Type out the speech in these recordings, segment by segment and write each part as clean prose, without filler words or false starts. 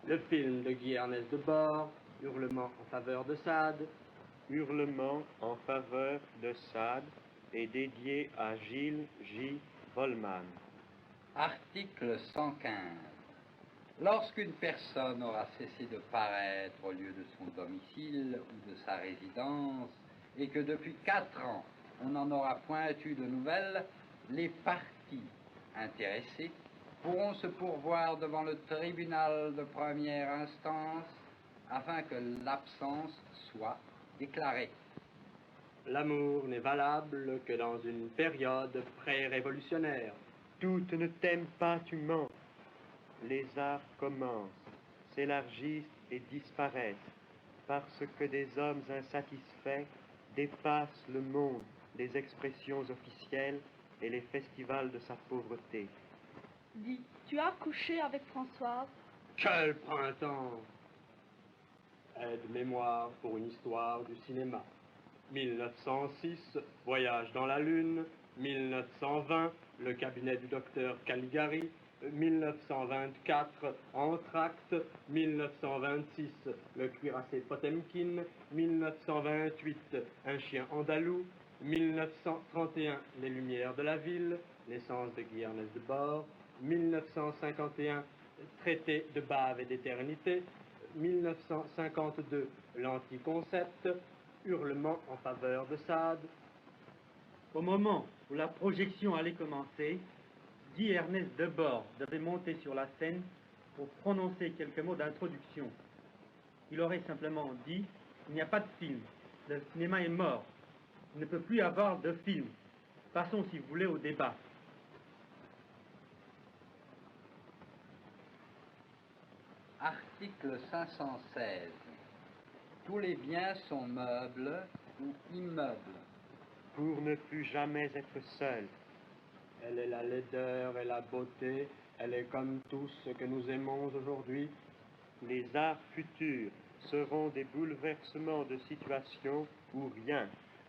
Le film de Guy Ernest Debord, Hurlement en faveur de Sade. Hurlement en faveur de Sade est dédié à Gilles J. Volman. Article 115. Lorsqu'une personne aura cessé de paraître au lieu de son domicile ou de sa résidence, et que depuis 4 ans on n'en aura point eu de nouvelles, les parties intéressées pourront se pourvoir devant le tribunal de première instance afin que l'absence soit déclarée. L'amour n'est valable que dans une période pré-révolutionnaire. Toutes ne t'aiment pas, tu mens. Les arts commencent, s'élargissent et disparaissent, parce que des hommes insatisfaits dépassent le monde des expressions officielles et les festivals de sa pauvreté. Dis, tu as couché avec Françoise? Quel printemps! Aide-mémoire pour une histoire du cinéma. 1906, Voyage dans la Lune. 1920, Le cabinet du docteur Caligari. 1924, Entracte. 1926, Le cuirassé Potemkin. 1928, Un chien andalou. 1931, Les lumières de la ville, naissance de Guy Ernest Debord. 1951, Traité de bave et d'éternité. 1952, L'anticoncept, Hurlement en faveur de Sade. Au moment où la projection allait commencer, Guy Ernest Debord devait monter sur la scène pour prononcer quelques mots d'introduction. Il aurait simplement dit « Il n'y a pas de film, le cinéma est mort, il ne peut plus y avoir de film. Passons, si vous voulez, au débat. » Article 516. Tous les biens sont meubles ou immeubles. Pour ne plus jamais être seul. Elle est la laideur et la beauté, elle est comme tout ce que nous aimons aujourd'hui. Les arts futurs seront des bouleversements de situation ou rien.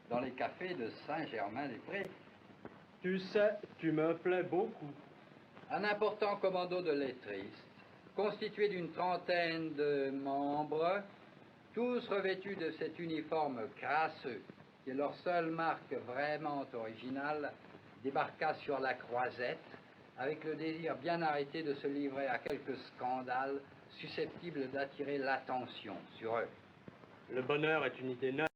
Dans les cafés de Saint-Germain-des-Prés. Tu sais, tu me plais beaucoup. Un important commando de lettristes, constitué d'une 30aine de membres, tous revêtus de cet uniforme crasseux, qui est leur seule marque vraiment originale, débarqua sur la Croisette, avec le désir bien arrêté de se livrer à quelques scandales susceptibles d'attirer l'attention sur eux. Le bonheur est une idée neuve.